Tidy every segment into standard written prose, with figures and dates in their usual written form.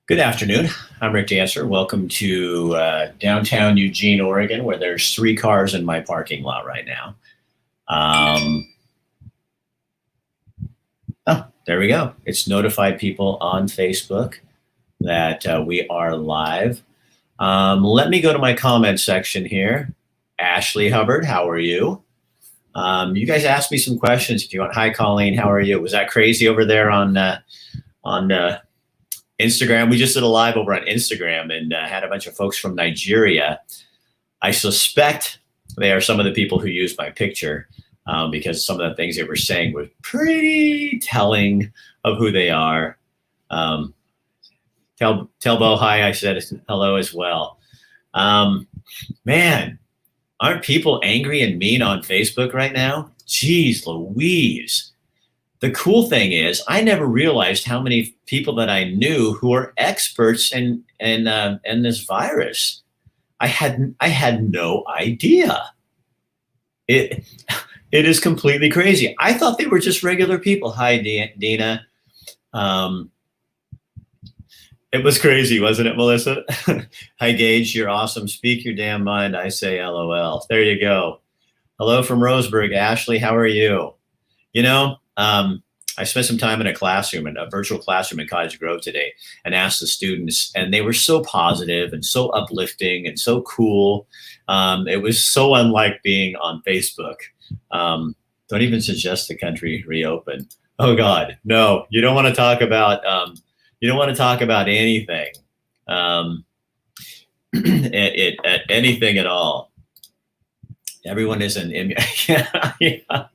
Good afternoon. I'm Rick Dancer. Welcome to downtown Eugene, Oregon, where there's 3 cars in my parking lot right now. Oh, there we go. It's notified people on Facebook that we are live. Let me go to my comment section here. Ashley Hubbard, how are you? You guys asked me some questions. If you want, hi Colleen, how are you? Was that crazy over there on Instagram? We just did a live over on Instagram and had a bunch of folks from Nigeria. I suspect they are some of the people who used my picture because some of the things they were saying were pretty telling of who they are. Tell Bo hi, I said hello as well. Man, aren't people angry and mean on Facebook right now? Jeez Louise. The cool thing is, I never realized how many people that I knew who are experts in this virus. I had no idea. It is completely crazy. I thought they were just regular people. Hi, Dina. It was crazy, wasn't it, Melissa? Hi, Gage. You're awesome. Speak your damn mind. I say LOL. There you go. Hello from Roseburg. Ashley, how are you? You know, I spent some time in a virtual classroom in Cottage Grove today and asked the students, and they were so positive and so uplifting and so cool. It was so unlike being on Facebook. Don't even suggest the country reopen. Oh God, no, you don't want to talk about, anything, anything at all. Everyone is yeah.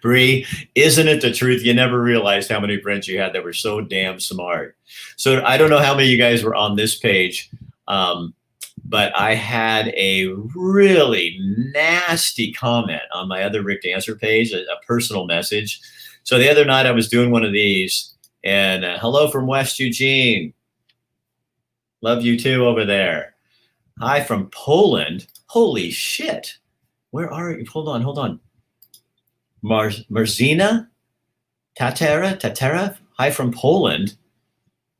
Bree, isn't it the truth? You never realized how many friends you had that were so damn smart. So I don't know how many of you guys were on this page, but I had a really nasty comment on my other Rick Dancer page, a personal message. So the other night I was doing one of these, and hello from West Eugene. Love you too over there. Hi from Poland. Holy shit. Where are you? Hold on. Marzina Tatera, hi from Poland.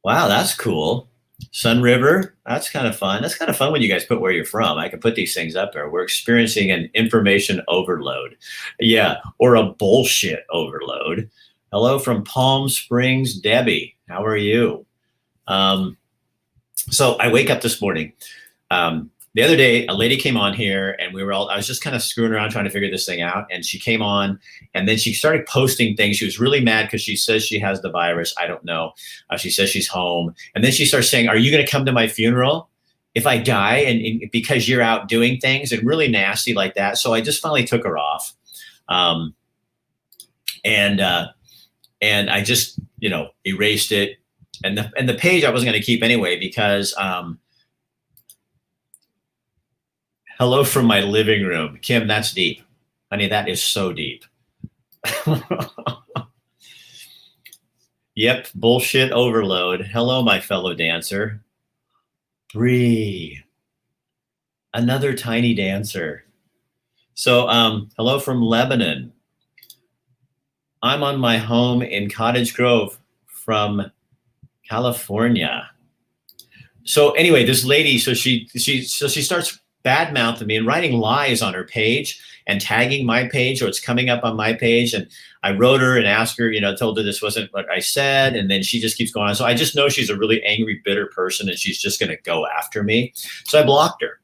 Wow, that's cool. Sun River, that's kind of fun. That's kind of fun when you guys put where you're from. I can put these things up there. We're experiencing an information overload. Yeah, or a bullshit overload. Hello from Palm Springs, Debbie. How are you? So I wake up this morning. The other day, a lady came on here and I was just kind of screwing around trying to figure this thing out. And she came on and then she started posting things. She was really mad because she says she has the virus. I don't know. She says she's home. And then she starts saying, are you going to come to my funeral if I die? And because you're out doing things, and really nasty like that. So I just finally took her off. And I just, erased it. And the page I wasn't going to keep anyway, because, hello from my living room. Kim, that's deep. Honey, that is so deep. Yep, bullshit overload. Hello, my fellow dancer. Bree. Another tiny dancer. So, hello from Lebanon. I'm on my home in Cottage Grove from California. So anyway, this lady, so she starts bad-mouthing me and writing lies on her page and tagging my page, or it's coming up on my page. And I wrote her and asked her, told her this wasn't what I said. And then she just keeps going on. So I just know she's a really angry, bitter person and she's just going to go after me. So I blocked her.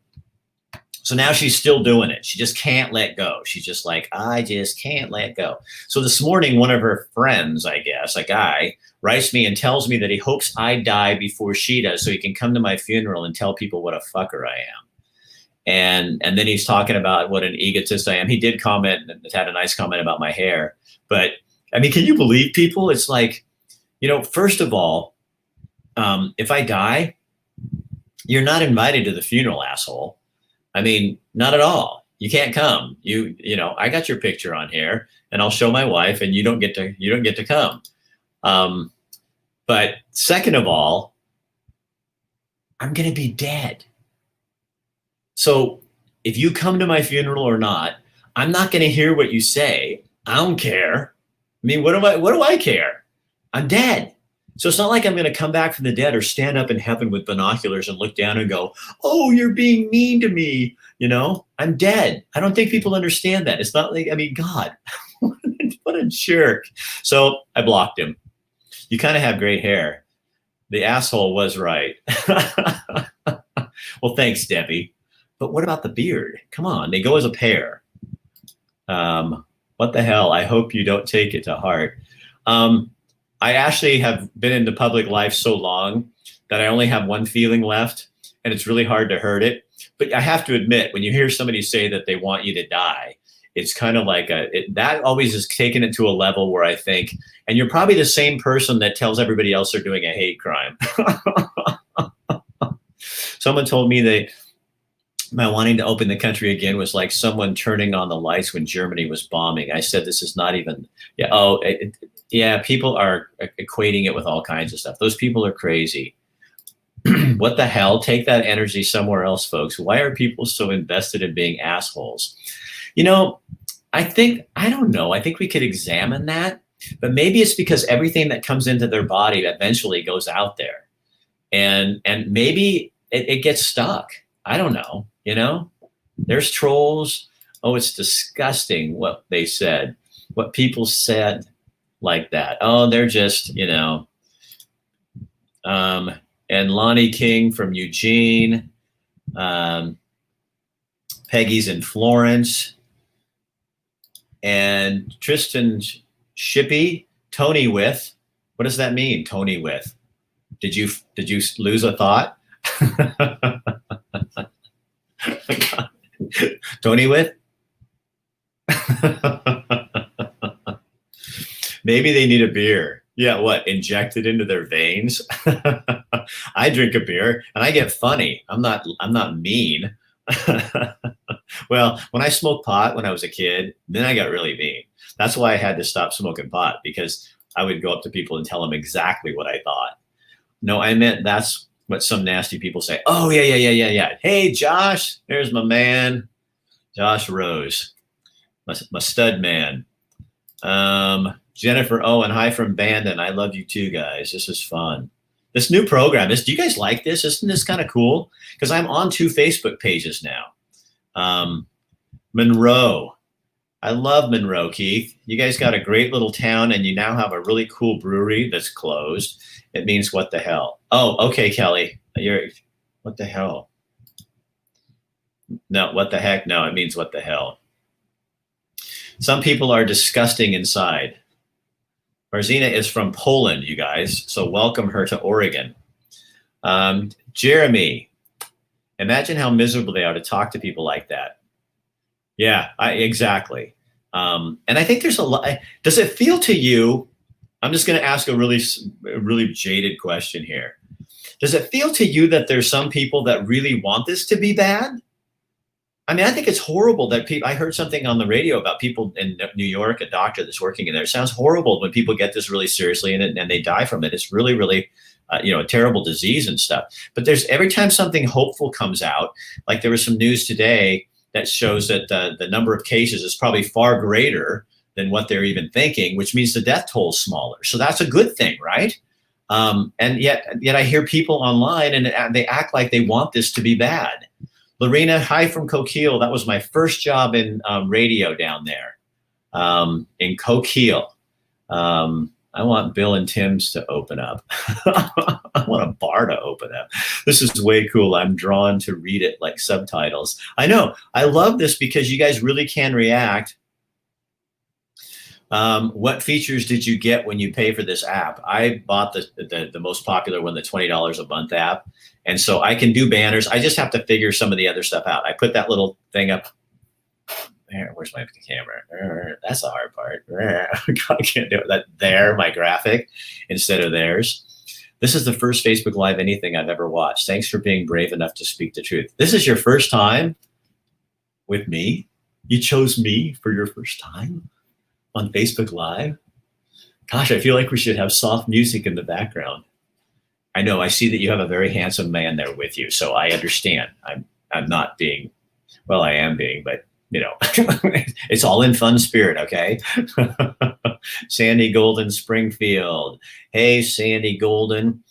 So now she's still doing it. She just can't let go. She's just like, I just can't let go. So this morning, one of her friends, I guess, a guy, writes me and tells me that he hopes I die before she does so he can come to my funeral and tell people what a fucker I am. And then he's talking about what an egotist I am. He did comment and had a nice comment about my hair. But I mean, can you believe people? It's like, first of all, if I die, you're not invited to the funeral, asshole. I mean, not at all. You can't come. I got your picture on here and I'll show my wife and you don't get to come. But second of all, I'm going to be dead. So if you come to my funeral or not, I'm not going to hear what you say. I don't care. I mean, what do I care? I'm dead. So it's not like I'm going to come back from the dead or stand up in heaven with binoculars and look down and go, oh, you're being mean to me. I'm dead. I don't think people understand that. It's not like, I mean, God, what a jerk. So I blocked him. You kind of have great hair. The asshole was right. Well, thanks, Debbie. But what about the beard? Come on, they go as a pair. What the hell? I hope you don't take it to heart. I actually have been into public life so long that I only have one feeling left, and it's really hard to hurt it. But I have to admit, when you hear somebody say that they want you to die, it's kind of like that always is taken it to a level where I think, and you're probably the same person that tells everybody else they're doing a hate crime. Someone told me my wanting to open the country again was like someone turning on the lights when Germany was bombing. I said, this is not even, people are equating it with all kinds of stuff. Those people are crazy. What the hell? Take that energy somewhere else, folks. Why are people so invested in being assholes? I don't know. I think we could examine that, but maybe it's because everything that comes into their body eventually goes out there, and maybe it gets stuck. I don't know. There's trolls. Oh, it's disgusting what they said, what people said like that. Oh, they're just, and Lonnie King from Eugene, Peggy's in Florence, and Tristan Shippey, Tony with. What does that mean, Tony with? Did you lose a thought? Tony with? Maybe they need a beer. Yeah, what? Injected into their veins? I drink a beer and I get funny. I'm not mean. Well, when I smoked pot when I was a kid, then I got really mean. That's why I had to stop smoking pot, because I would go up to people and tell them exactly what I thought. No, I meant that's what some nasty people say. Oh, yeah. Hey, Josh, there's my man, Josh Rose, my stud man. Jennifer Owen, hi from Bandon. I love you too, guys. This is fun. This new program, do you guys like this? Isn't this kind of cool? Because I'm on 2 Facebook pages now. Monroe. I love Monroe, Keith. You guys got a great little town, and you now have a really cool brewery that's closed. It means what the hell? Oh, okay, Kelly. What the hell? No, what the heck? No, it means what the hell. Some people are disgusting inside. Marzina is from Poland, you guys, so welcome her to Oregon. Jeremy, imagine how miserable they are to talk to people like that. Yeah, exactly. And I think there's a lot. Does it feel to you? I'm just going to ask a really jaded question here. Does it feel to you that there's some people that really want this to be bad? I mean, I think it's horrible that people, I heard something on the radio about people in New York, a doctor that's working in there. It sounds horrible when people get this really seriously and they die from it. It's really, really, a terrible disease and stuff. But every time something hopeful comes out, like there was some news today that shows that the number of cases is probably far greater than what they're even thinking, which means the death toll is smaller. So that's a good thing, right? And yet I hear people online and they act like they want this to be bad. Lorena, hi from Coquille. That was my first job in radio down there in Coquille. I want Bill and Tim's to open up. I want a bar to open up. This is way cool. I'm drawn to read it like subtitles. I know. I love this because you guys really can react. What features did you get when you pay for this app? I bought the most popular one, the $20 a month app. And so I can do banners. I just have to figure some of the other stuff out. I put that little thing up there. Where's my camera? That's the hard part. I can't do it. That there, my graphic instead of theirs. This is the first Facebook Live anything I've ever watched. Thanks for being brave enough to speak the truth. This is your first time with me? You chose me for your first time on Facebook Live? Gosh, I feel like we should have soft music in the background. I know, I see that you have a very handsome man there with you, so I understand. I'm not being, well, I am being, but you know, it's all in fun spirit. Okay. Sandy Golden Springfield. Hey, Sandy Golden.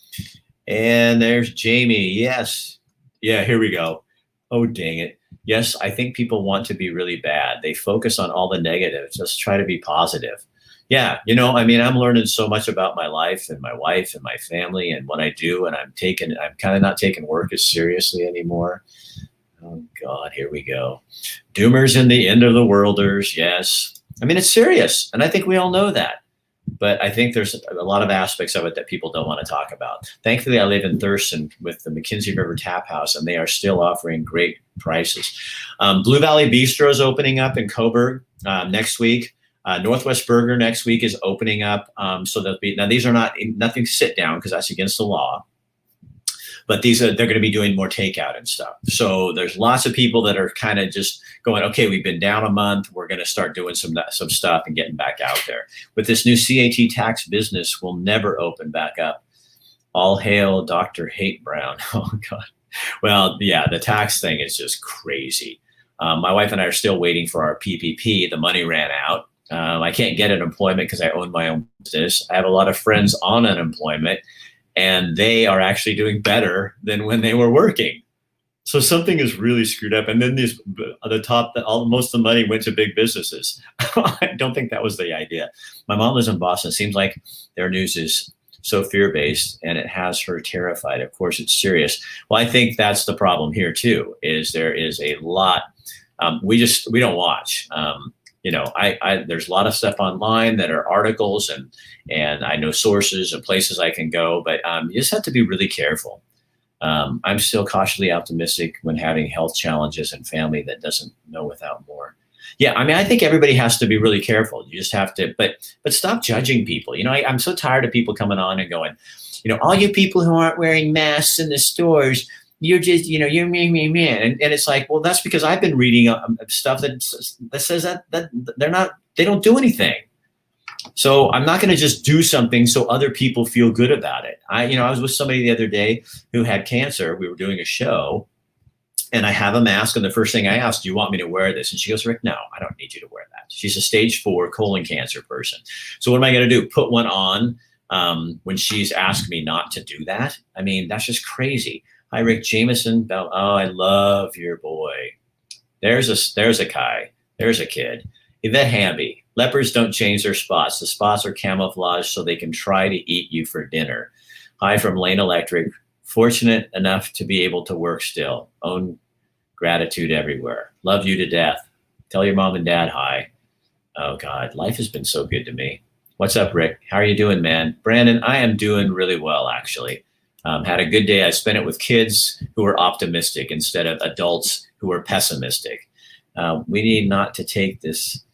And there's Jamie. Yes. Yeah, here we go. Oh, dang it. Yes, I think people want to be really bad. They focus on all the negatives. Just try to be positive. Yeah, I mean, I'm learning so much about my life and my wife and my family and what I do, and I'm kind of not taking work as seriously anymore. Oh God, here we go. Doomers and the end of the worlders. Yes. I mean, it's serious, and I think we all know that. But I think there's a lot of aspects of it that people don't want to talk about. Thankfully, I live in Thurston with the McKenzie River Tap House, and they are still offering great prices. Blue Valley Bistro is opening up in Coburg next week. Northwest Burger next week is opening up. So now these are nothing sit down because that's against the law. But they're going to be doing more takeout and stuff. So there's lots of people that are kind of just going, okay, we've been down a month. We're going to start doing some stuff and getting back out there. With this new CAT tax business will never open back up. All hail Dr. Hate Brown. Oh, God. Well, yeah, the tax thing is just crazy. My wife and I are still waiting for our PPP. The money ran out. I can't get unemployment because I own my own business. I have a lot of friends on unemployment, and they are actually doing better than when they were working. So something is really screwed up. And then most of the money went to big businesses. I don't think that was the idea. My mom lives in Boston. It seems like their news is so fear-based, and it has her terrified. Of course, it's serious. Well, I think that's the problem here too, is there is a lot. We don't watch. There's a lot of stuff online that are articles, and I know sources and places I can go, but you just have to be really careful. I'm still cautiously optimistic when having health challenges and family that doesn't know without more. Yeah, I mean, I think everybody has to be really careful. You just have to, but stop judging people. I'm so tired of people coming on and going, all you people who aren't wearing masks in the stores, you're just, you're me. And it's like, well, that's because I've been reading stuff that says that they don't do anything. So I'm not going to just do something so other people feel good about it. I was with somebody the other day who had cancer. We were doing a show, and I have a mask. And the first thing I asked, do you want me to wear this? And she goes, Rick, no, I don't need you to wear that. She's a stage 4 colon cancer person. So what am I going to do? Put one on when she's asked me not to do that? I mean, that's just crazy. Hi, Rick Jameson. Oh, I love your boy. There's a Kai. There's a kid. Yvette Hamby. Leopards don't change their spots. The spots are camouflaged so they can try to eat you for dinner. Hi from Lane Electric. Fortunate enough to be able to work still. Own gratitude everywhere. Love you to death. Tell your mom and dad hi. Oh, God. Life has been so good to me. What's up, Rick? How are you doing, man? Brandon, I am doing really well, actually. Had a good day. I spent it with kids who were optimistic instead of adults who were pessimistic. We need not to take this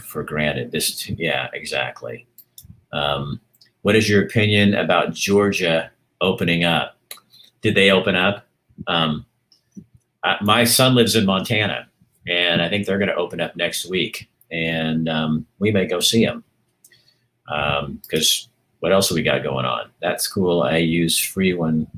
for granted. Yeah, exactly. What is your opinion about Georgia opening up? Did they open up? My son lives in Montana, and I think they're going to open up next week, and we may go see them because what else have we got going on? That's cool. I use free one.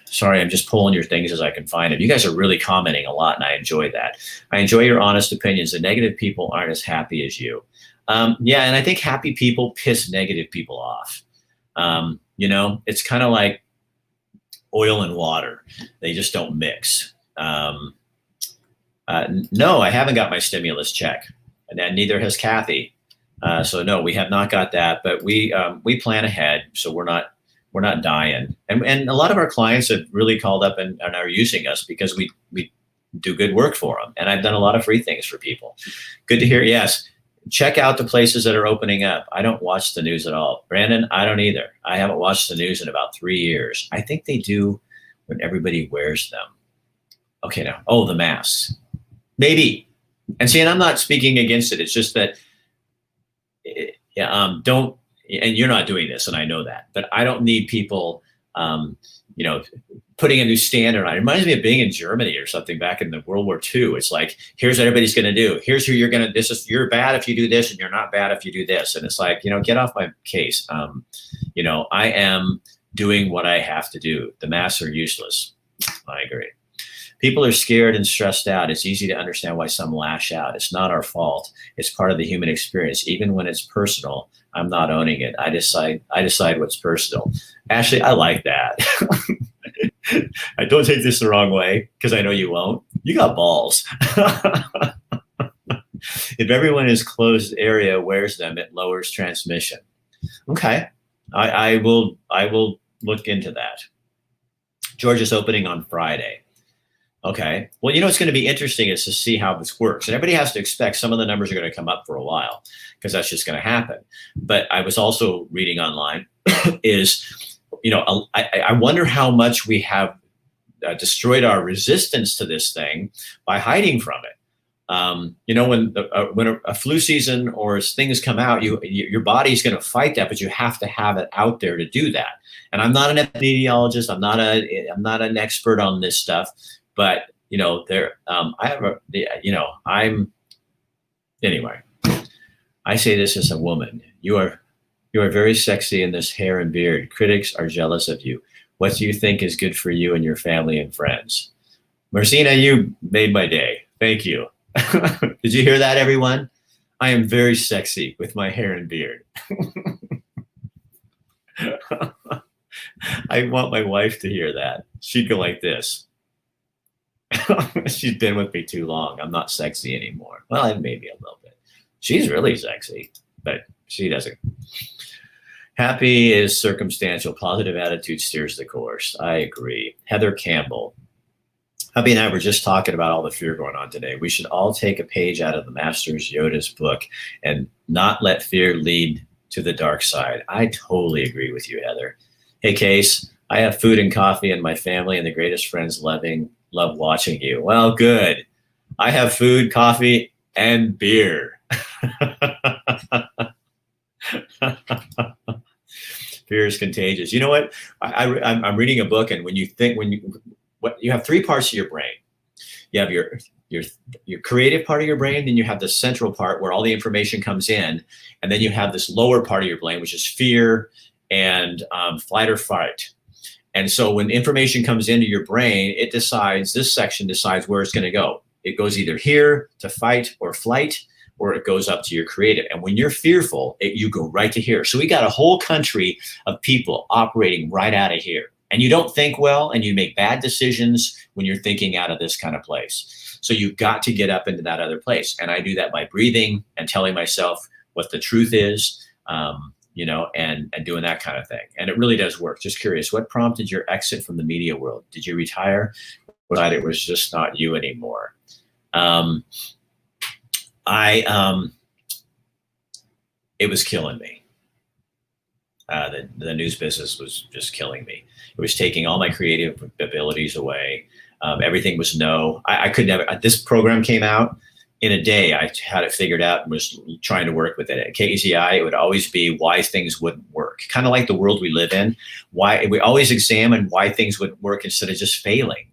Sorry, I'm just pulling your things as I can find them. You guys are really commenting a lot, and I enjoy that. I enjoy your honest opinions. The negative people aren't as happy as you. Yeah, and I think happy people piss negative people off. It's kind of like oil and water. They just don't mix. No, I haven't got my stimulus check, and neither has Kathy. So no, we have not got that, but we plan ahead, so we're not dying. And a lot of our clients have really called up and are using us because we do good work for them. And I've done a lot of free things for people. Good to hear. Yes. Check out the places that are opening up. I don't watch the news at all. Brandon, I don't either. I haven't watched the news in about 3 years. I think they do when everybody wears them. Okay, now. Oh, the masks. Maybe. And see, and I'm not speaking against it. It's just that don't, and you're not doing this, and I know that, but I don't need people, putting a new standard on. It reminds me of being in Germany or something back in the World War II. It's like, here's what everybody's going to do. Here's who you're going to, you're bad if you do this, and you're not bad if you do this. And it's like, get off my case. I am doing what I have to do. The masks are useless. I agree. People are scared and stressed out. It's easy to understand why some lash out. It's not our fault. It's part of the human experience. Even when it's personal, I'm not owning it. I decide what's personal. Ashley, I like that. I don't take this the wrong way, because I know you won't. You got balls. If everyone in his closed area wears them, it lowers transmission. Okay. I will look into that. Georgia's opening on Friday. Okay. Well, you know, what's going to be interesting is to see how this works. And everybody has to expect some of the numbers are going to come up for a while, because that's just going to happen. But I was also reading online is, you know, I wonder how much we have destroyed our resistance to this thing by hiding from it. You know, when a flu season or as things come out, your body's going to fight that, but you have to have it out there to do that. And I'm not an epidemiologist. I'm not an expert on this stuff, but you know, anyway, I say this as a woman. You are very sexy in this hair and beard. Critics are jealous of you. What do you think is good for you and your family and friends? Marcina, you made my day. Thank you. Did you hear that, everyone? I am very sexy with my hair and beard. I want my wife to hear that. She'd go like this. She's been with me too long. I'm not sexy anymore. Well, maybe a little bit. She's really sexy, but she doesn't. Happy is circumstantial. Positive attitude steers the course. I agree. Heather Campbell. Hubby and I were just talking about all the fear going on today. We should all take a page out of the Master's Yoda's book and not let fear lead to the dark side. I totally agree with you, Heather. Hey, Case, I have food and coffee and my family and the greatest friends love watching you. Well, good. I have food, coffee, and beer. Fear is contagious. You know what? I'm reading a book, and you have three parts of your brain. You have your creative part of your brain, then you have the central part where all the information comes in, and then you have this lower part of your brain, which is fear and flight or fight. And so when information comes into your brain, this section decides where it's going to go. It goes either here to fight or flight, or it goes up to your creative. And when you're fearful, you go right to here. So we got a whole country of people operating right out of here. And you don't think well, and you make bad decisions when you're thinking out of this kind of place. So you've got to get up into that other place. And I do that by breathing and telling myself what the truth is, you know, and doing that kind of thing. And it really does work. Just curious, what prompted your exit from the media world? Did you retire? Or that it was just not you anymore? It was killing me. The news business was just killing me. It was taking all my creative abilities away. Everything was no. I could never. This program came out in a day. I had it figured out and was trying to work with it. At KZI, it would always be why things wouldn't work. Kind of like the world we live in. Why we always examine why things wouldn't work instead of just failing.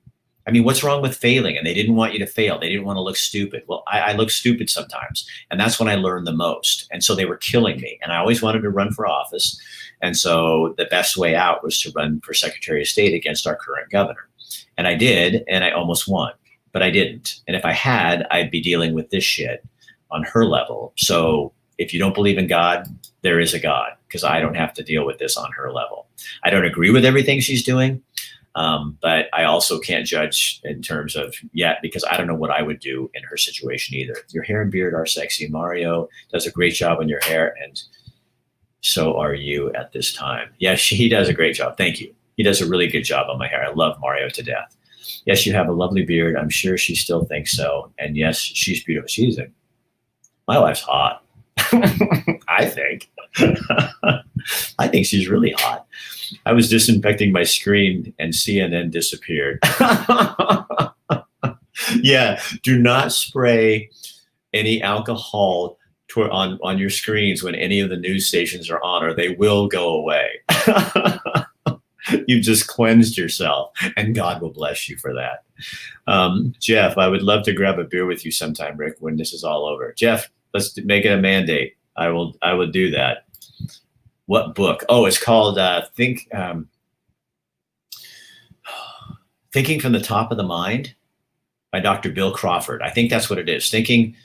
I mean, what's wrong with failing? And they didn't want you to fail. They didn't want to look stupid. Well, I look stupid sometimes. And that's when I learned the most. And so they were killing me. And I always wanted to run for office. And so the best way out was to run for Secretary of State against our current governor. And I did, and I almost won, but I didn't. And if I had, I'd be dealing with this shit on her level. So if you don't believe in God, there is a God, because I don't have to deal with this on her level. I don't agree with everything she's doing. But I also can't judge in terms of yet, because I don't know what I would do in her situation either. Your hair and beard are sexy. Mario does a great job on your hair, and so are you at this time. Yes, he does a great job. Thank you. He does a really good job on my hair. I love Mario to death. Yes, you have a lovely beard. I'm sure she still thinks so. And yes, she's beautiful. My wife's hot. I think. I think she's really hot. I was disinfecting my screen and CNN disappeared. Yeah, do not spray any alcohol on your screens when any of the news stations are on, or they will go away. You've just cleansed yourself, and God will bless you for that. Jeff, I would love to grab a beer with you sometime, Rick, when this is all over. Jeff, let's make it a mandate. I will do that. What book? Oh, it's called Thinking from the Top of the Mind. by Dr. Bill Crawford. I think that's what it is. Thinking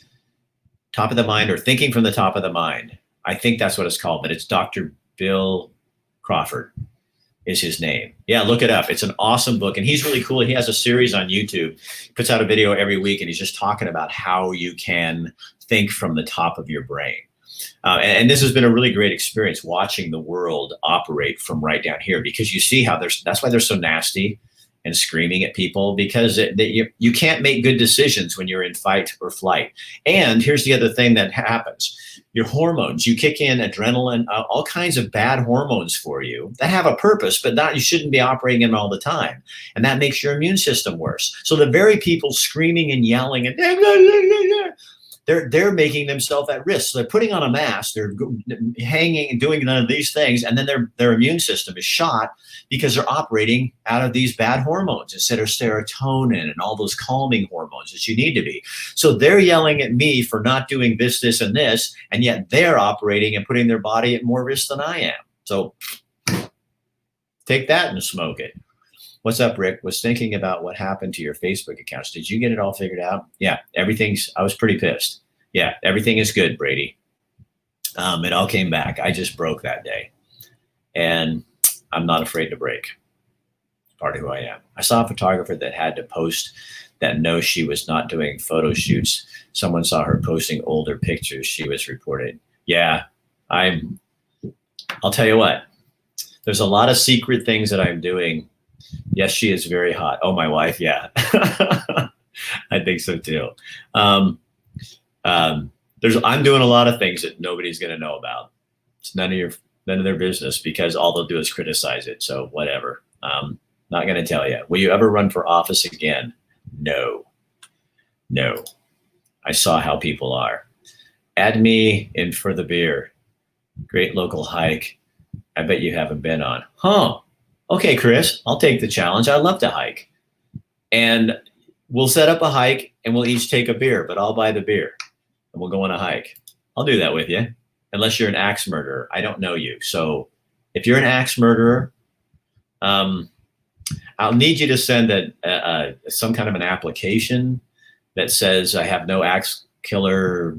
top of the mind, or thinking from the top of the mind. I think that's what it's called, but it's Dr. Bill Crawford is his name. Yeah, look it up. It's an awesome book, and he's really cool. He has a series on YouTube. He puts out a video every week, and he's just talking about how you can think from the top of your brain. And this has been a really great experience, watching the world operate from right down here, because you see how that's why they're so nasty and screaming at people, because you can't make good decisions when you're in fight or flight. And here's the other thing that happens. Your hormones, you kick in adrenaline, all kinds of bad hormones for you that have a purpose, but you shouldn't be operating them all the time. And that makes your immune system worse. So the very people screaming and yelling and they're making themselves at risk. So they're putting on a mask, they're hanging and doing none of these things, and then their immune system is shot because they're operating out of these bad hormones instead of serotonin and all those calming hormones that you need to be. So they're yelling at me for not doing this, and this, and yet they're operating and putting their body at more risk than I am. So take that and smoke it. What's up, Rick? Was thinking about what happened to your Facebook accounts. Did you get it all figured out? Yeah, I was pretty pissed. Yeah, everything is good, Brady. It all came back. I just broke that day. And I'm not afraid to break. It's part of who I am. I saw a photographer that had to post that no, she was not doing photo shoots. Someone saw her posting older pictures. She was reported. Yeah, I'll tell you what. There's a lot of secret things that I'm doing. Yes, she is very hot. Oh, my wife. Yeah, I think so too. I'm doing a lot of things that nobody's going to know about. It's none of their business, because all they'll do is criticize it. So whatever. Not going to tell you. Will you ever run for office again? No. I saw how people are. Add me in for the beer. Great local hike. I bet you haven't been on. Huh. Okay, Chris, I'll take the challenge. I love to hike. And we'll set up a hike and we'll each take a beer, but I'll buy the beer and we'll go on a hike. I'll do that with you, unless you're an axe murderer. I don't know you. So if you're an axe murderer, I'll need you to send some kind of an application that says I have no axe killer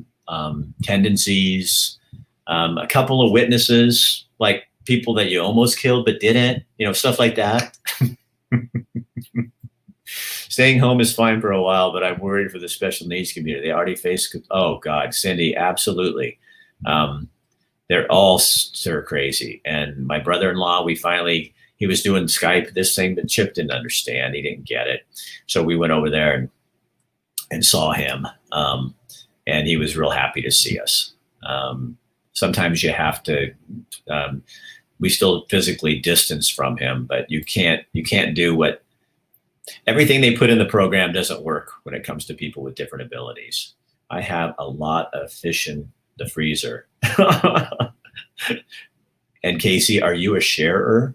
tendencies, a couple of witnesses, like people that you almost killed but didn't, stuff like that. Staying home is fine for a while, but I'm worried for the special needs community. They already face, oh God, Cindy, absolutely. They're all stir crazy. And my brother-in-law, he was doing Skype, this thing, but Chip didn't understand. He didn't get it. So we went over there and saw him. And he was real happy to see us. Sometimes you have to, we still physically distance from him, but you can't do everything they put in the program doesn't work when it comes to people with different abilities. I have a lot of fish in the freezer. And Casey, are you a sharer?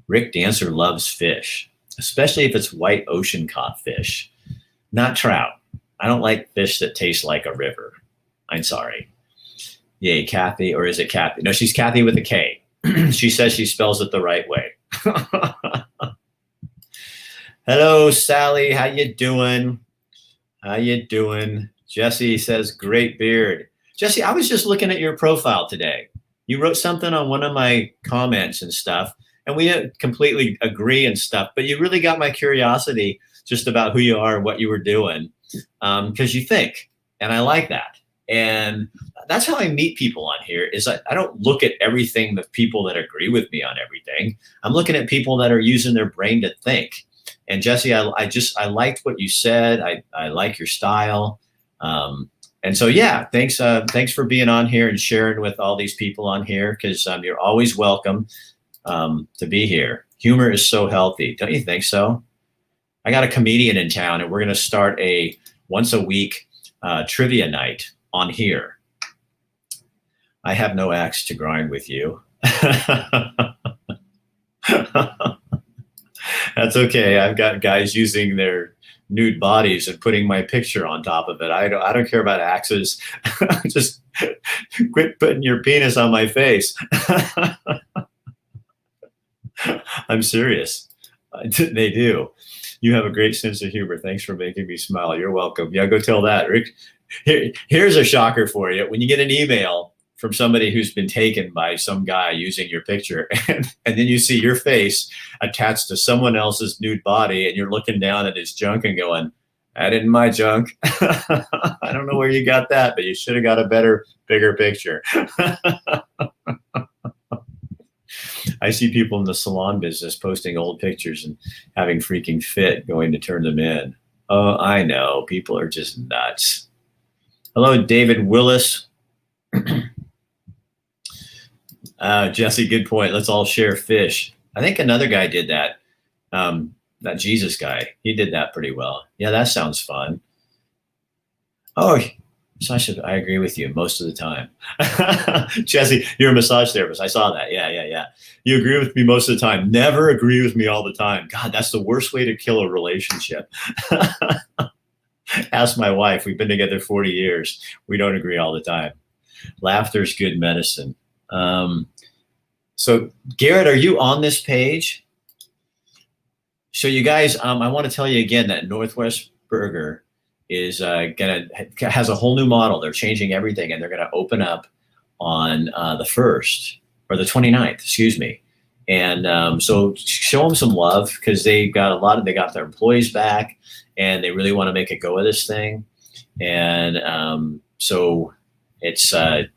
Rick Dancer loves fish, especially if it's white ocean caught fish, not trout. I don't like fish that taste like a river. I'm sorry. Yay, Kathy, or is it Kathy? No, she's Kathy with a K. She says she spells it the right way. Hello, Sally. How you doing? Jesse says, great beard. Jesse, I was just looking at your profile today. You wrote something on one of my comments and stuff, and we didn't completely agree and stuff, but you really got my curiosity just about who you are and what you were doing, because you think, and I like that. And that's how I meet people on here, is I don't look at everything, the people that agree with me on everything. I'm looking at people that are using their brain to think. And Jesse, I liked what you said. I like your style. And so, yeah, thanks for being on here and sharing with all these people on here, because you're always welcome to be here. Humor is so healthy. Don't you think so? I got a comedian in town, and we're going to start a once a week trivia night on here. I have no axe to grind with you. That's okay. I've got guys using their nude bodies and putting my picture on top of it. I don't care about axes. Just quit putting your penis on my face. I'm serious. They do. You have a great sense of humor. Thanks for making me smile. You're welcome. Yeah, go tell that, Rick. Here's a shocker for you. When you get an email from somebody who's been taken by some guy using your picture, and then you see your face attached to someone else's nude body, and you're looking down at his junk and going, that isn't my junk. I don't know where you got that, but you should have got a better, bigger picture. I see people in the salon business posting old pictures and having freaking fit going to turn them in. Oh, I know. People are just nuts. Hello, David Willis. Jesse, good point. Let's all share fish. I think another guy did that. That Jesus guy, he did that pretty well. Yeah, that sounds fun. Oh, I agree with you most of the time. Jesse, you're a massage therapist. I saw that. Yeah. You agree with me most of the time. Never agree with me all the time. God, that's the worst way to kill a relationship. Ask my wife. We've been together 40 years. We don't agree all the time. Laughter's good medicine. So Garrett, are you on this page? So you guys, I want to tell you again that Northwest Burger is has a whole new model. They're changing everything, and they're going to open up on the 1st or the 29th, excuse me. And so show them some love, because they got their employees back, and they really want to make a go of this thing. And so I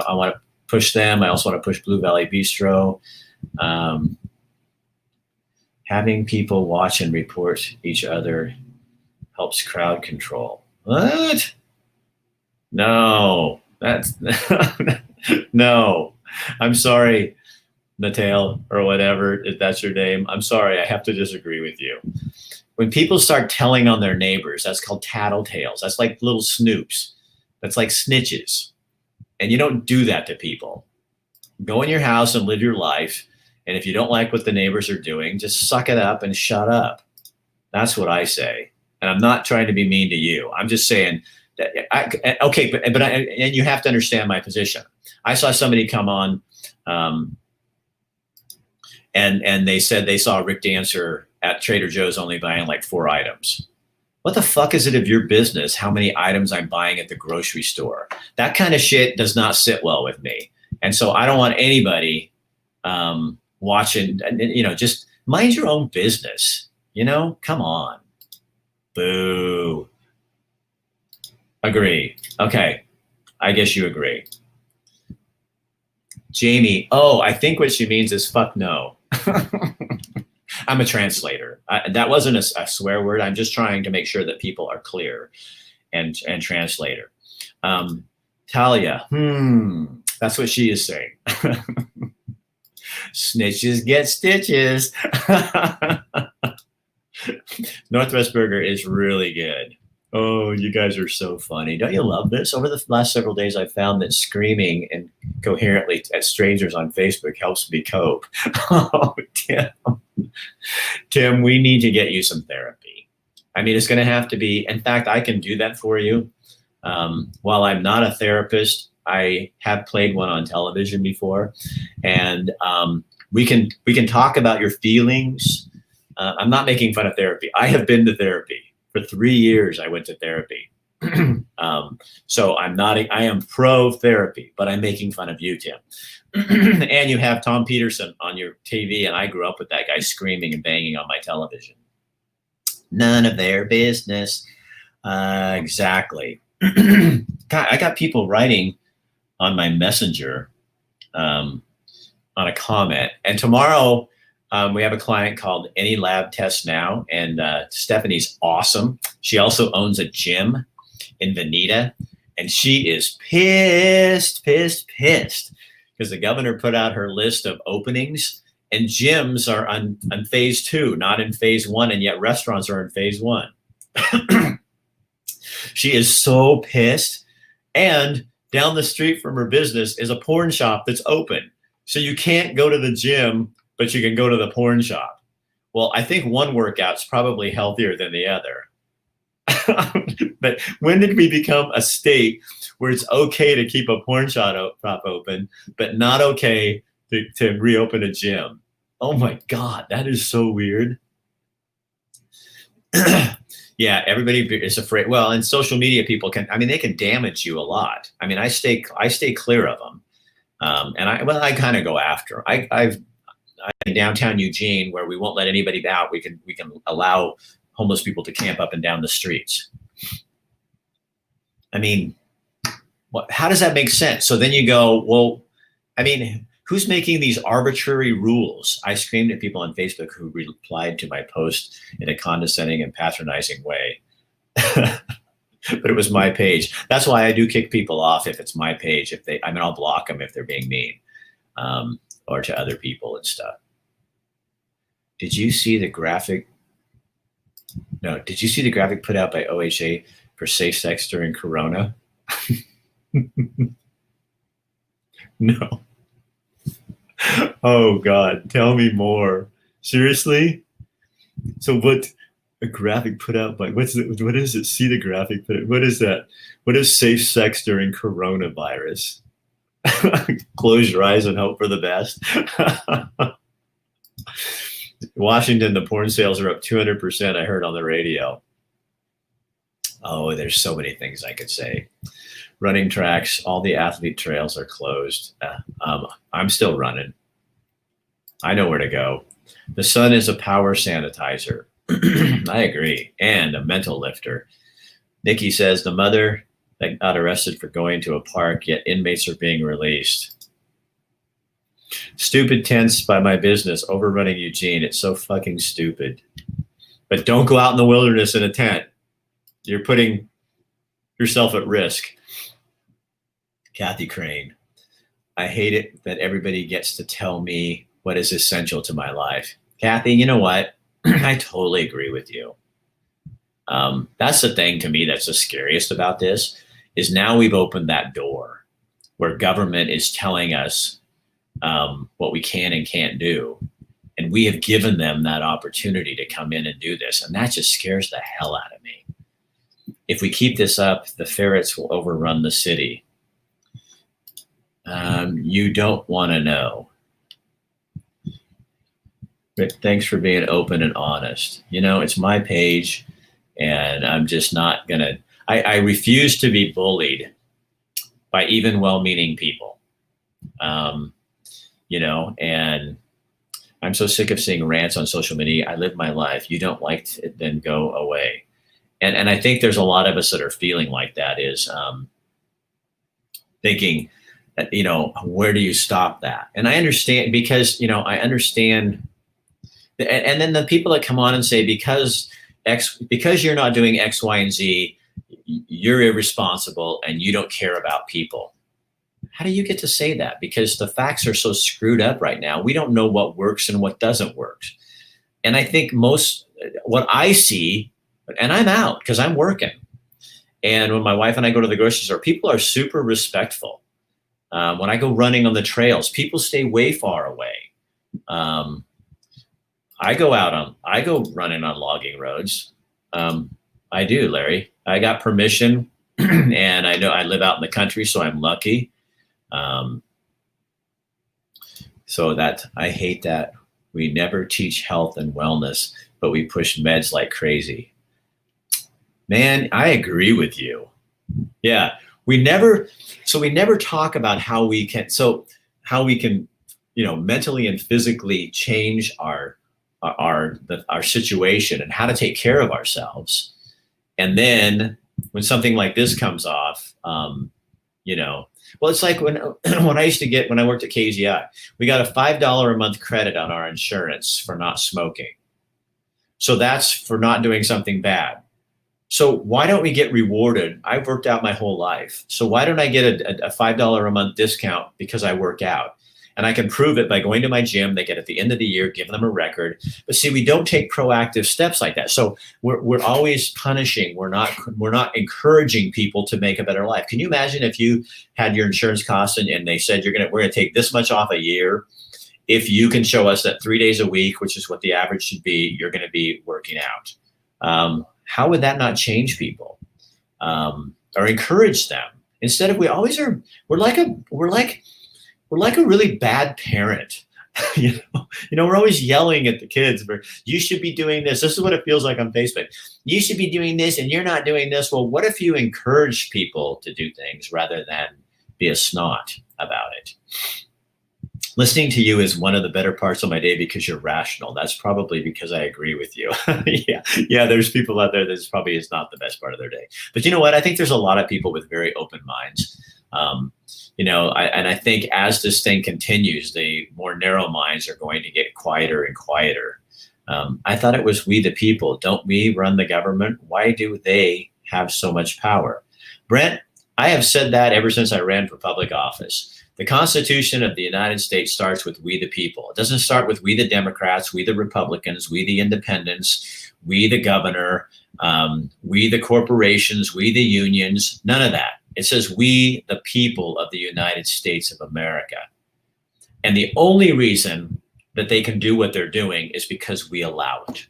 want to push them. I also want to push Blue Valley Bistro. Having people watch and report each other helps crowd control. What? No, that's no. I'm sorry, Mateo, or whatever, if that's your name. I'm sorry. I have to disagree with you. When people start telling on their neighbors, that's called tattletales. That's like little snoops. That's like snitches. And you don't do that to people. Go in your house and live your life. And if you don't like what the neighbors are doing, just suck it up and shut up. That's what I say. And I'm not trying to be mean to you. I'm just saying that, and you have to understand my position. I saw somebody come on and they said they saw Rick Dancer at Trader Joe's only buying like 4 items. What the fuck is it of your business how many items I'm buying at the grocery store? That kind of shit does not sit well with me. And so I don't want anybody watching, just mind your own business. Come on. Boo. Agree. Okay. I guess you agree. Jamie, I think what she means is fuck no. I'm a translator. That wasn't a swear word. I'm just trying to make sure that people are clear and translator. Talia, that's what she is saying. Snitches get stitches. Northwest Burger is really good. Oh, you guys are so funny. Don't you love this? Over the last several days, I've found that screaming incoherently at strangers on Facebook helps me cope. Oh, Tim, we need to get you some therapy. I mean, it's going to have to be, in fact, I can do that for you. While I'm not a therapist, I have played one on television before, and we can talk about your feelings. I'm not making fun of therapy. I have been to therapy. For 3 years, I went to therapy. So I am pro therapy, but I'm making fun of you, Tim. And you have Tom Peterson on your TV, and I grew up with that guy screaming and banging on my television. None of their business. Exactly. God, I got people writing on my messenger on a comment. And tomorrow, we have a client called Any Lab Test Now, and Stephanie's awesome. She also owns a gym in Veneta, and she is pissed because the governor put out her list of openings, and gyms are on phase 2, not in phase 1, and yet restaurants are in phase 1. She is so pissed. And down the street from her business is a porn shop that's open. So you can't go to the gym, but you can go to the porn shop. Well, I think one workout's probably healthier than the other. But when did we become a state where it's okay to keep a porn shop open, but not okay to reopen a gym? Oh my God, that is so weird. Yeah, everybody is afraid. Well, and social media people they can damage you a lot. I mean, I stay clear of them. And I kind of go after 'em. I've in downtown Eugene, where we won't let anybody out. We can allow homeless people to camp up and down the streets. I mean, how does that make sense? So then you go, well, I mean, who's making these arbitrary rules? I screamed at people on Facebook who replied to my post in a condescending and patronizing way. But it was my page. That's why I do kick people off if it's my page. I'll block them if they're being mean, or to other people and stuff. Did you see the graphic? No. Did you see the graphic put out by OHA for safe sex during Corona? No. Oh God, tell me more. Seriously? So what a graphic put out by, what is it? See the graphic put out. What is that? What is safe sex during coronavirus? Close your eyes and hope for the best. Washington, the porn sales are up 200%, I heard on the radio. Oh, there's so many things I could say. Running tracks, all the athlete trails are closed. I'm still running. I know where to go. The sun is a power sanitizer. I agree. And a mental lifter. Nikki says the mother that got arrested for going to a park, yet inmates are being released. Stupid tents by my business overrunning Eugene. It's so fucking stupid. But don't go out in the wilderness in a tent. You're putting yourself at risk. Kathy Crane. I hate it that everybody gets to tell me what is essential to my life. Kathy, you know what? I totally agree with you. That's the thing to me that's the scariest about this, is now we've opened that door where government is telling us what we can and can't do. And we have given them that opportunity to come in and do this. And that just scares the hell out of me. If we keep this up, the ferrets will overrun the city. You don't want to know. But thanks for being open and honest. You know, it's my page, and I'm just not going to, I refuse to be bullied by even well-meaning people. You know, and I'm so sick of seeing rants on social media. I live my life. You don't like it, then go away. And I think there's a lot of us that are feeling like that, is thinking, you know, where do you stop that? And I understand, because, you know, I understand. And then the people that come on and say, because you're not doing X, Y, and Z, you're irresponsible and you don't care about people. How do you get to say that? Because the facts are so screwed up right now. We don't know what works and what doesn't work. And I think what I see, and I'm out because I'm working. And when my wife and I go to the grocery store, people are super respectful. When I go running on the trails, people stay way far away. I go running on logging roads. I do, Larry. I got permission, and I know I live out in the country, so I'm lucky. So that I hate that we never teach health and wellness, but we push meds like crazy. Man, I agree with you. Yeah, we never talk about how we can, you know, mentally and physically change our situation and how to take care of ourselves. And then when something like this comes off, you know, well, it's like when I worked at KZI, we got a $5 a month credit on our insurance for not smoking. So that's for not doing something bad. So why don't we get rewarded? I've worked out my whole life. So why don't I get a $5 a month discount because I work out? And I can prove it by going to my gym. They get at the end of the year, give them a record. But see, we don't take proactive steps like that. So we're always punishing. We're not encouraging people to make a better life. Can you imagine if you had your insurance costs and they said we're gonna take this much off a year if you can show us that 3 days a week, which is what the average should be, you're going to be working out? How would that not change people or encourage them? Instead of, we always are. We're like a really bad parent. We're always yelling at the kids for, you should be doing this. This is what it feels like on Facebook. You should be doing this and you're not doing this. Well, what if you encourage people to do things rather than be a snot about it? Listening to you is one of the better parts of my day because you're rational. That's probably because I agree with you. Yeah. There's people out there that's probably is not the best part of their day. But you know what? I think there's a lot of people with very open minds. I think as this thing continues, the more narrow minds are going to get quieter and quieter. I thought it was we the people. Don't we run the government? Why do they have so much power? Brent, I have said that ever since I ran for public office. The Constitution of the United States starts with we the people. It doesn't start with we the Democrats, we the Republicans, we the independents, we the governor, we the corporations, we the unions, none of that. It says we the people of the United States of America. And the only reason that they can do what they're doing is because we allow it.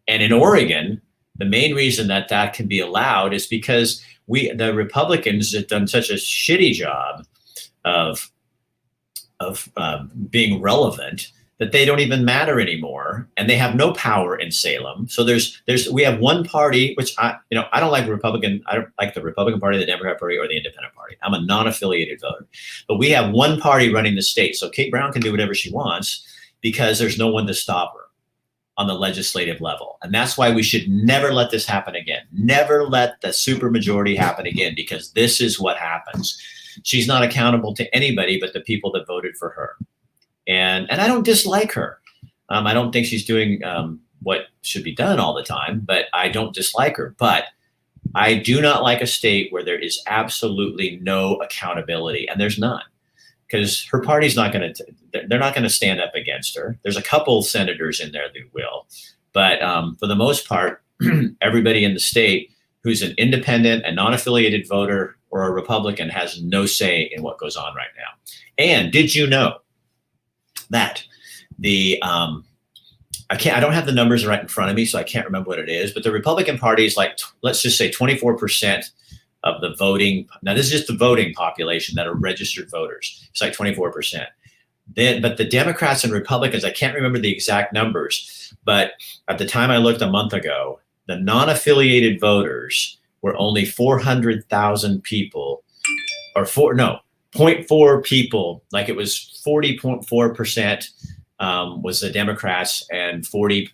And in Oregon, the main reason that that can be allowed is because the Republicans have done such a shitty job of being relevant that they don't even matter anymore, and they have no power in Salem. So we have one party, which I don't like Republican. I don't like the Republican Party, the Democrat Party, or the Independent Party. I'm a non-affiliated voter, but we have one party running the state. So Kate Brown can do whatever she wants because there's no one to stop her on the legislative level. And that's why we should never let this happen again. Never let the supermajority happen again, because this is what happens. She's not accountable to anybody but the people that voted for her. And I don't dislike her. I don't think she's doing what should be done all the time, but I don't dislike her. But I do not like a state where there is absolutely no accountability, and there's none, because her party's not going to, they're not going to stand up against her. There's a couple senators in there that will, but for the most part, everybody in the state who's an independent and non-affiliated voter or a Republican has no say in what goes on right now. And did you know that I don't have the numbers right in front of me, so I can't remember what it is, but the Republican Party is like, let's just say 24% of the voting. Now, this is just the voting population that are registered voters. It's like 24%. But the Democrats and Republicans, I can't remember the exact numbers, but at the time I looked a month ago, the non-affiliated voters were only 400,000 people, or 0.4 people. Like it was 40.4% was the Democrats and 40%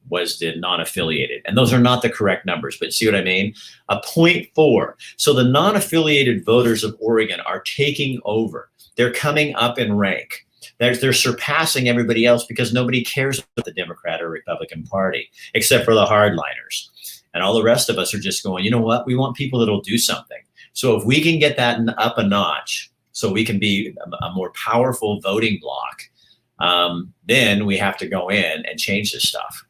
was the non-affiliated. And those are not the correct numbers, but see what I mean? A 0.4. So the non-affiliated voters of Oregon are taking over. They're coming up in rank. They're surpassing everybody else because nobody cares about the Democrat or Republican Party, except for the hardliners. And all the rest of us are just going, you know what? We want people that'll do something. So if we can get that up a notch so we can be a more powerful voting bloc, then we have to go in and change this stuff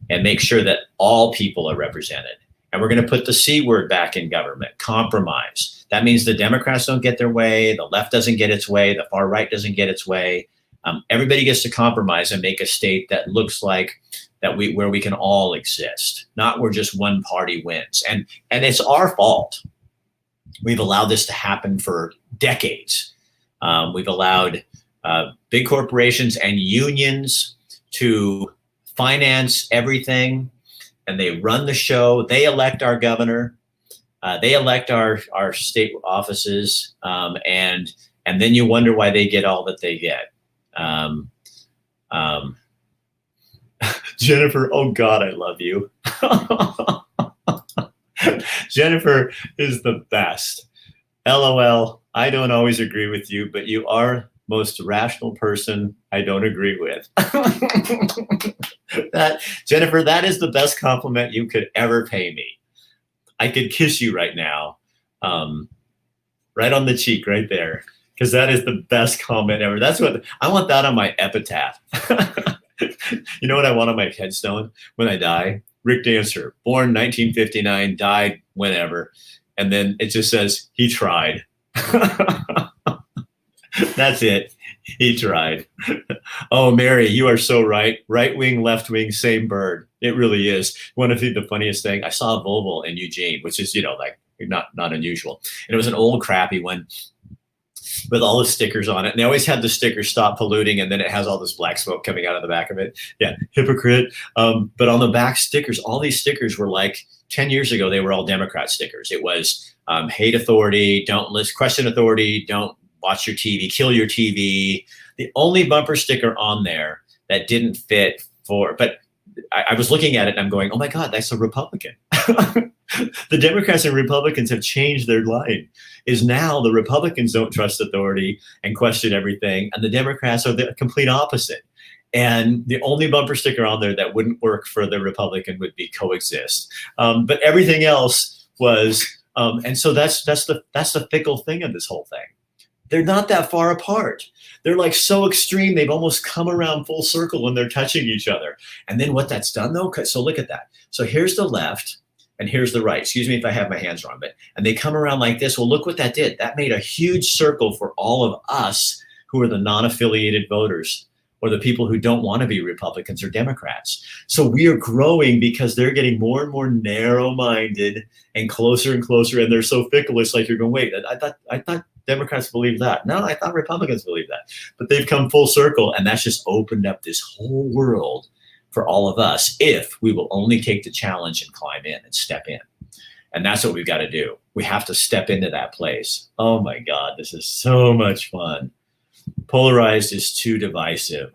and make sure that all people are represented. And we're going to put the C word back in government, compromise. That means the Democrats don't get their way, the left doesn't get its way, the far right doesn't get its way. Everybody gets to compromise and make a state that looks like that where we can all exist, not where just one party wins. And it's our fault. We've allowed this to happen for decades. We've allowed big corporations and unions to finance everything, and they run the show. They elect our governor. They elect our state offices, and then you wonder why they get all that they get. Jennifer, oh God, I love you. Jennifer is the best. LOL, I don't always agree with you, but you are most rational person I don't agree with. Jennifer, that is the best compliment you could ever pay me. I could kiss you right now, right on the cheek, right there, because that is the best comment ever. That's what I want, that on my epitaph. You know what I want on my headstone when I die? Rick Dancer, born 1959, died whenever, and then it just says he tried. That's it. He tried. Oh, Mary, you are so right. Right wing, left wing, same bird. It really is. One of the funniest thing, I saw a Volvo in Eugene, which is, like not unusual. And it was an old crappy one. with all the stickers on it. And they always had the sticker "Stop polluting," and then it has all this black smoke coming out of the back of it. Yeah, hypocrite. But on the back stickers, all these stickers were like 10 years ago, they were all Democrat stickers. It was hate authority, don't question authority, don't watch your TV, kill your TV. The only bumper sticker on there that didn't fit but I was looking at it and I'm going, oh my God, that's a Republican. The Democrats and Republicans have changed their line. Is now the Republicans don't trust authority and question everything, and the Democrats are the complete opposite. And the only bumper sticker on there that wouldn't work for the Republican would be coexist. But everything else was, and so that's the fickle thing of this whole thing. They're not that far apart. They're like so extreme, they've almost come around full circle when they're touching each other. And then what that's done though, so look at that. So here's the left and here's the right. Excuse me if I have my hands wrong, and they come around like this. Well, look what that did. That made a huge circle for all of us who are the non-affiliated voters, or the people who don't want to be Republicans or Democrats. So we are growing because they're getting more and more narrow-minded and closer, and they're so fickle. It's like you're going, wait, I thought Democrats believe that. No, I thought Republicans believe that. But they've come full circle, and that's just opened up this whole world for all of us if we will only take the challenge and climb in and step in. And that's what we've got to do. We have to step into that place. Oh my God, this is so much fun. Polarized is too divisive.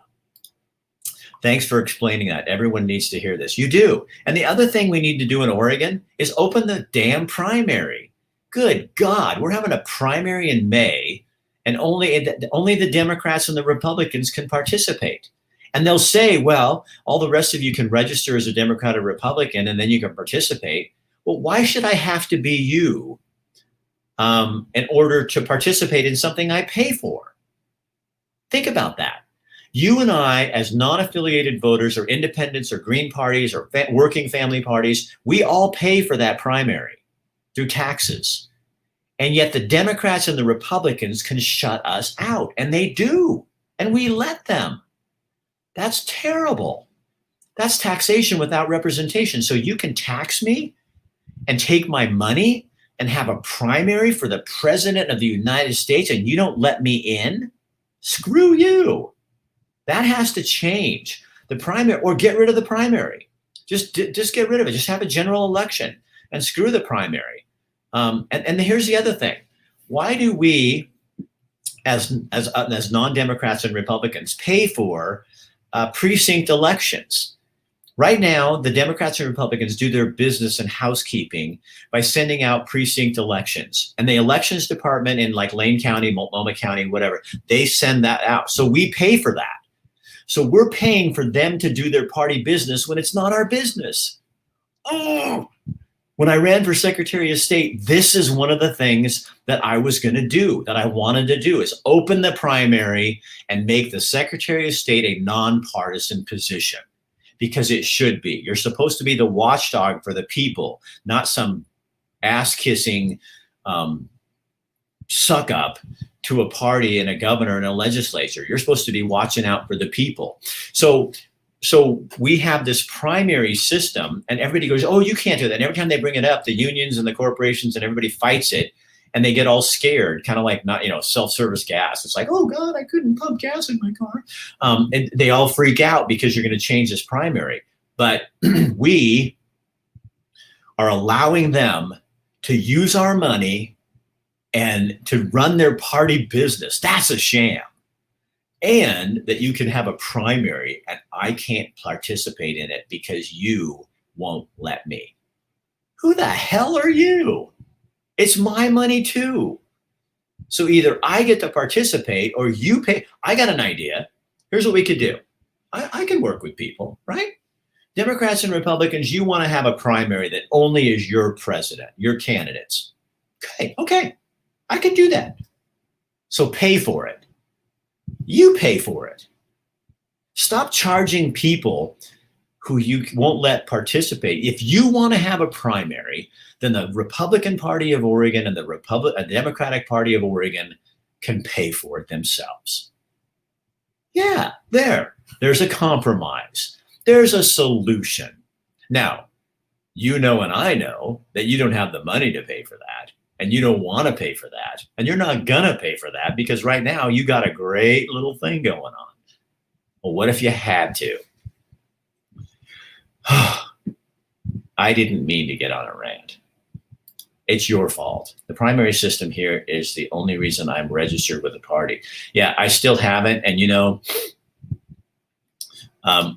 Thanks for explaining that. Everyone needs to hear this. You do. And the other thing we need to do in Oregon is open the damn primary. Good God, we're having a primary in May, and only the Democrats and the Republicans can participate. And they'll say, well, all the rest of you can register as a Democrat or Republican, and then you can participate. Well, why should I have to be you in order to participate in something I pay for? Think about that. You and I, as non-affiliated voters or independents or Green parties or working family parties, we all pay for that primary through taxes. And yet the Democrats and the Republicans can shut us out, and they do, and we let them. That's terrible. That's taxation without representation. So you can tax me and take my money and have a primary for the president of the United States, and you don't let me in? Screw you. That has to change. The primary, or get rid of the primary. Just get rid of it. Just have a general election and screw the primary. And here's the other thing. Why do we, as non-Democrats and Republicans, pay for precinct elections? Right now, the Democrats and Republicans do their business and housekeeping by sending out precinct elections. And the elections department in like Lane County, Multnomah County, whatever, they send that out. So we pay for that. So we're paying for them to do their party business when it's not our business. Oh, when I ran for Secretary of State, this is one of the things that I was going to do, that I wanted to do, is open the primary and make the Secretary of State a nonpartisan position. Because it should be. You're supposed to be the watchdog for the people, not some ass-kissing suck-up to a party and a governor and a legislature. You're supposed to be watching out for the people. So we have this primary system, and everybody goes, oh, you can't do that. And every time they bring it up, the unions and the corporations and everybody fights it, and they get all scared, kind of like self-service gas. It's like, oh God, I couldn't pump gas in my car. And they all freak out because you're going to change this primary. But we are allowing them to use our money and to run their party business. That's a sham. And that you can have a primary and I can't participate in it because you won't let me. Who the hell are you? It's my money too. So either I get to participate or you pay. I got an idea. Here's what we could do. I can work with people, right? Democrats and Republicans, you want to have a primary that only is your president, your candidates. Okay, I can do that. So pay for it. You pay for it. Stop charging people who you won't let participate. If you want to have a primary, then the Republican Party of Oregon and the Democratic Party of Oregon can pay for it themselves. Yeah, there's a compromise. There's a solution. Now, you know and I know that you don't have the money to pay for that. and you don't want to pay for that, and you're not gonna pay for that because right now you got a great little thing going on. Well, what if you had to? I didn't mean to get on a rant. It's your fault. The primary system here is the only reason I'm registered with the party. Yeah, I still haven't. And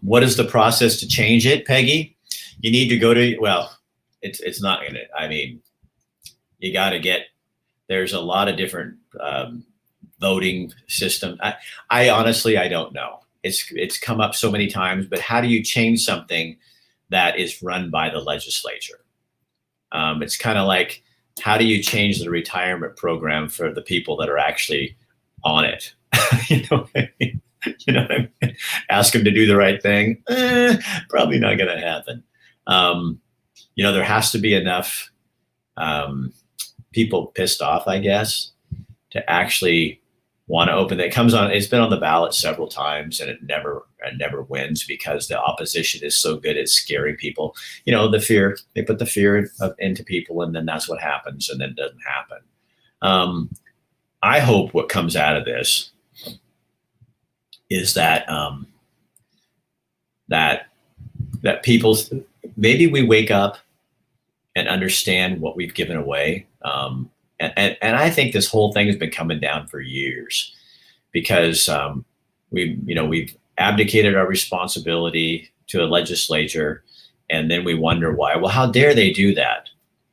what is the process to change it, Peggy? You need to go to, well, it's not gonna, I mean, you got to get, there's a lot of different voting systems. I honestly, I don't know. It's come up so many times, but how do you change something that is run by the legislature? It's kind of like, how do you change the retirement program for the people that are actually on it? You know what I mean? You know what I mean? Ask them to do the right thing. Probably not going to happen. There has to be enough people pissed off, I guess, to actually want to open that. It comes on. It's been on the ballot several times, and it never wins because the opposition is so good at scaring people. The fear. They put the fear into people, and then that's what happens, and then it doesn't happen. I hope what comes out of this is that that people, maybe we wake up and understand what we've given away. And I think this whole thing has been coming down for years because we've abdicated our responsibility to a legislature, and then we wonder why. Well, how dare they do that?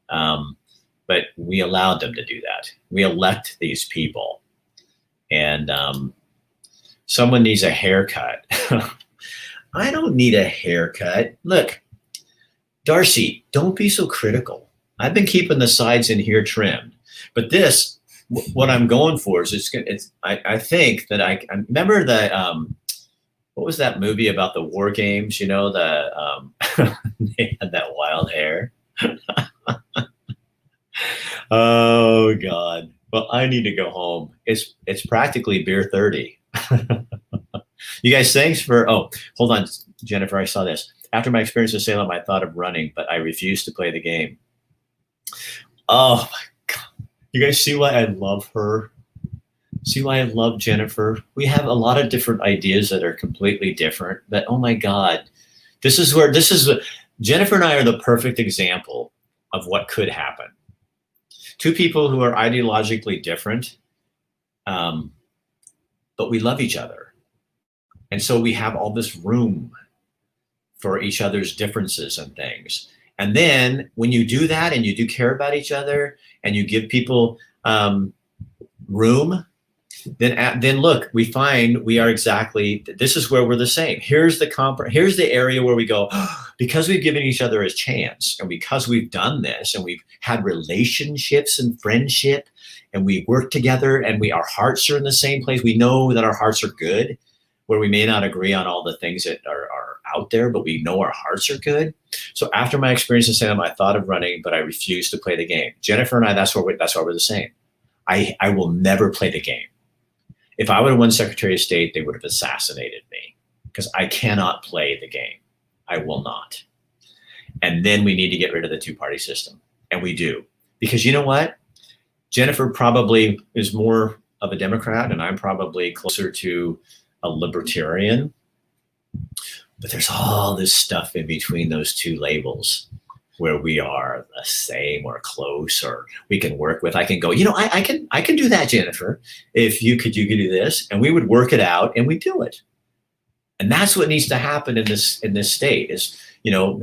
But we allowed them to do that. We elect these people, and someone needs a haircut. I don't need a haircut. Look, Darcy, don't be so critical. I've been keeping the sides in here trimmed. But this, what I'm going for is I think that I remember that, what was that movie about the war games? They had that wild hair. Oh God. Well, I need to go home. It's practically beer 30. You guys, thanks for, hold on, Jennifer, I saw this. After my experience in Salem, I thought of running, but I refused to play the game. Oh my God. You guys see why I love her? See why I love Jennifer? We have a lot of different ideas that are completely different, but oh my God, Jennifer and I are the perfect example of what could happen. Two people who are ideologically different, but we love each other. And so we have all this room for each other's differences and things. And then when you do that and you do care about each other and you give people room, then look, we find we are exactly, this is where we're the same. Here's the area where we go, because we've given each other a chance, and because we've done this, and we've had relationships and friendship, and we work together, and our hearts are in the same place. We know that our hearts are good, where we may not agree on all the things that are out there, but we know our hearts are good. So after my experience in Salem, I thought of running, but I refused to play the game. Jennifer and I, that's why we're the same. I will never play the game. If I would have won Secretary of State, they would have assassinated me because I cannot play the game. I will not. And then we need to get rid of the two-party system. And we do. Because you know what? Jennifer probably is more of a Democrat, and I'm probably closer to a libertarian. But there's all this stuff in between those two labels where we are the same or close, or we can work with. I can go, I can do that, Jennifer. If you could do this, and we would work it out, and we do it. And that's what needs to happen in this state is,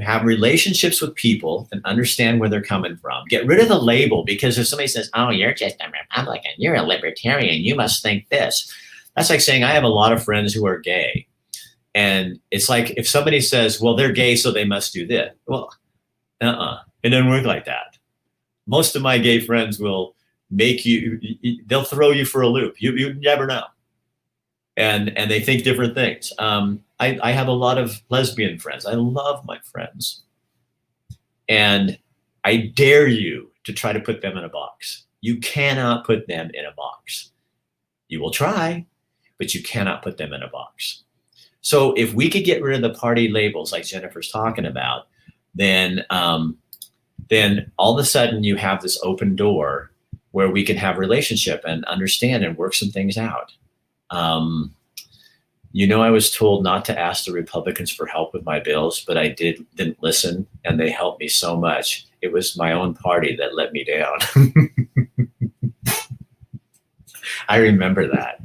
have relationships with people and understand where they're coming from. Get rid of the label, because if somebody says, "Oh, you're just a Republican, you're a libertarian, you must think this," that's like saying I have a lot of friends who are gay. And it's like if somebody says, "Well, they're gay, so they must do this." Well, it doesn't work like that. Most of my gay friends will they'll throw you for a loop. You never know. And they think different things. I have a lot of lesbian friends. I love my friends. And I dare you to try to put them in a box. You cannot put them in a box. You will try, but you cannot put them in a box. So if we could get rid of the party labels like Jennifer's talking about, then all of a sudden you have this open door where we can have relationship and understand and work some things out. I was told not to ask the Republicans for help with my bills, but I didn't listen, and they helped me so much. It was my own party that let me down. I remember that.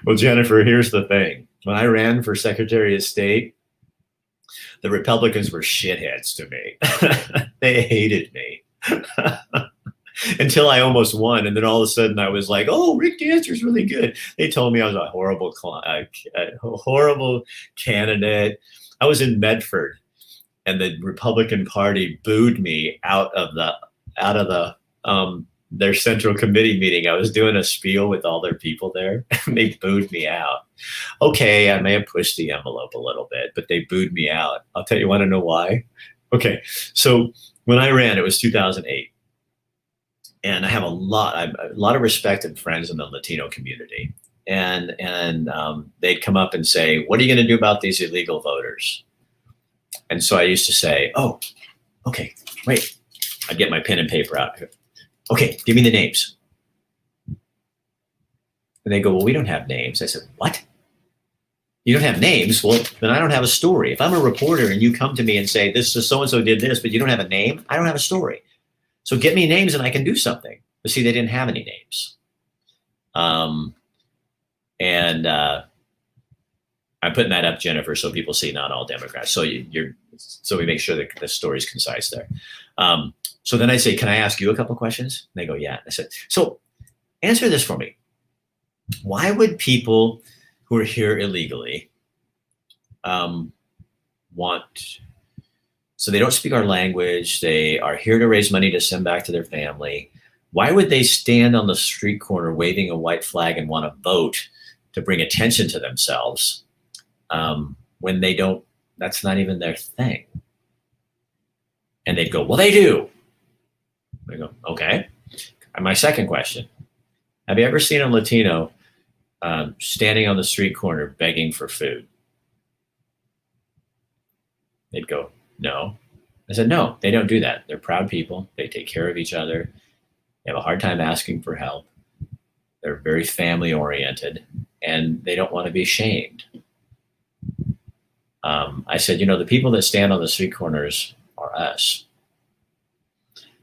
Well, Jennifer, here's the thing. When I ran for Secretary of State, the Republicans were shitheads to me. They hated me. Until I almost won. And then all of a sudden I was like, oh, Rick Dancer's really good. They told me I was a horrible candidate. I was in Medford and the Republican Party booed me out of their central committee meeting. I was doing a spiel with all their people there and they booed me out. Okay, I may have pushed the envelope a little bit, but they booed me out. I'll tell you, want to know why? Okay, so when I ran, it was 2008. And I have a lot of respect and friends in the Latino community. And they'd come up and say, what are you going to do about these illegal voters? And so I used to say, oh, okay, wait. I'd get my pen and paper out. Okay, give me the names. And they go, well, we don't have names. I said, what? You don't have names? Well, then I don't have a story. If I'm a reporter and you come to me and say, this is so-and-so did this, but you don't have a name, I don't have a story. So get me names and I can do something. But see, they didn't have any names. I'm putting that up, Jennifer, so people see not all Democrats. So so we make sure that the story's concise there. So then I say, can I ask you a couple questions? And they go, yeah. I said, so answer this for me. Why would people who are here illegally so they don't speak our language, they are here to raise money to send back to their family. Why would they stand on the street corner waving a white flag and want to vote to bring attention to themselves when they don't, that's not even their thing? And they'd go, well, they do. I go, okay. And my second question, have you ever seen a Latino standing on the street corner begging for food? They'd go, no. I said, no, they don't do that. They're proud people. They take care of each other. They have a hard time asking for help. They're very family oriented and they don't want to be shamed. I said, the people that stand on the street corners are us.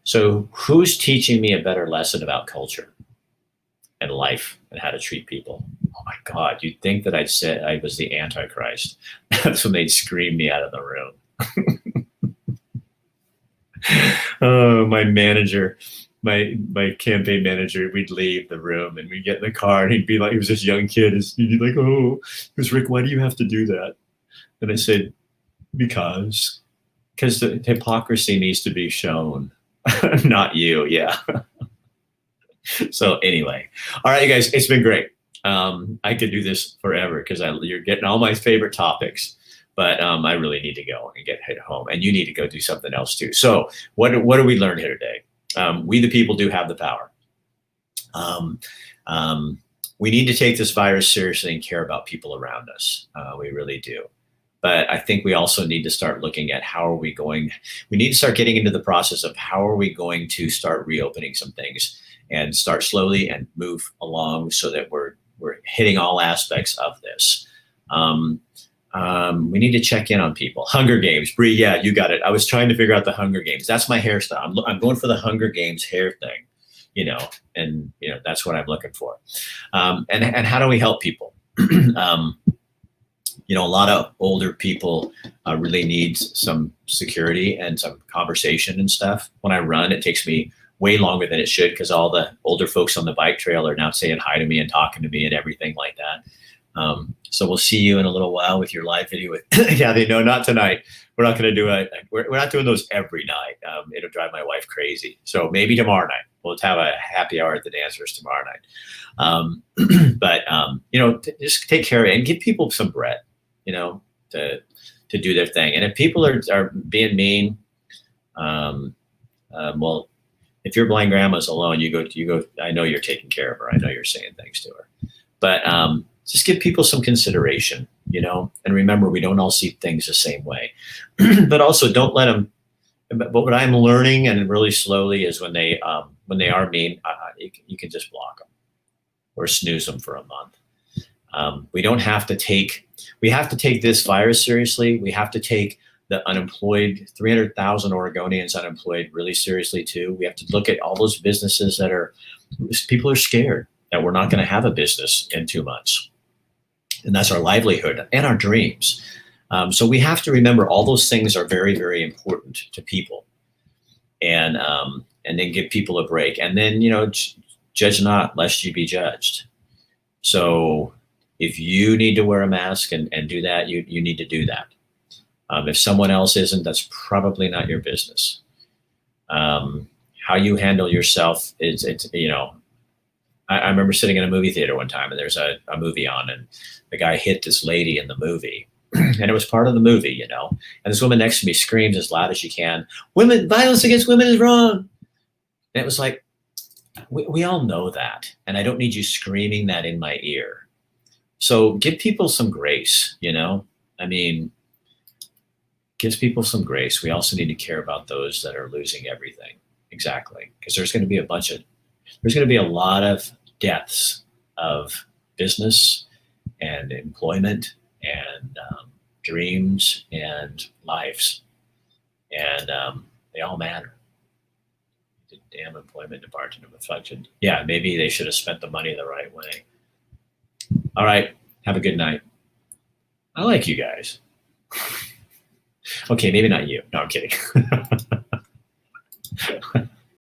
So who's teaching me a better lesson about culture and life and how to treat people? Oh my God, you'd think that I'd said I was the Antichrist. That's when they'd scream me out of the room. Oh, my manager, my campaign manager, we'd leave the room and we'd get in the car and he'd be like, he was this young kid. He'd be like, oh, he goes, Rick, why do you have to do that? And I said, because the hypocrisy needs to be shown, not you. Yeah. So anyway, all right, you guys, it's been great. I could do this forever because you're getting all my favorite topics. But I really need to go and get home, and you need to go do something else too. So what do we learn here today? We the people do have the power. We need to take this virus seriously and care about people around us. We really do. But I think we also need to start looking at we need to start getting into the process of how are we going to start reopening some things and start slowly and move along so that we're hitting all aspects of this. We need to check in on people. Hunger Games, Bree, yeah, you got it. I was trying to figure out the Hunger Games. That's my hairstyle. I'm going for the Hunger Games hair thing, and that's what I'm looking for. And how do we help people? A lot of older people really need some security and some conversation and stuff. When I run, it takes me way longer than it should because all the older folks on the bike trail are now saying hi to me and talking to me and everything like that. So we'll see you in a little while with your live video with Kathy. No, not tonight. We're not going to do it. We're not doing those every night. It'll drive my wife crazy. So maybe tomorrow night. We'll have a happy hour at the Dancers tomorrow night. But just take care of it and give people some bread, to do their thing. And if people are being mean, well, if your blind grandma's alone, you go, I know you're taking care of her. I know you're saying things to her, but, just give people some consideration, and remember, we don't all see things the same way, but also don't let them But what I'm learning, and really slowly, is when they are mean, you can just block them or snooze them for a month. We don't have to take, we have to take this virus seriously. We have to take the unemployed, 300,000 Oregonians unemployed really seriously too. We have to look at all those businesses that are, people are scared that we're not going to have a business in 2 months. And that's our livelihood and our dreams. So we have to remember all those things are very, very important to people, and then give people a break. And then, judge not lest you be judged. So if you need to wear a mask and do that, you need to do that. If someone else isn't, that's probably not your business. How you handle yourself is, I remember sitting in a movie theater one time, and there's a movie on, and the guy hit this lady in the movie. And it was part of the movie, and this woman next to me screams as loud as she can, violence against women is wrong. And it was like, we all know that. And I don't need you screaming that in my ear. So give people some grace, gives people some grace. We also need to care about those that are losing everything. Exactly. Because there's going to be a lot of deaths of business and employment and dreams and lives. And they all matter. The damn employment department of affection. Yeah, maybe they should have spent the money the right way. All right. Have a good night. I like you guys. Okay, maybe not you. No, I'm kidding.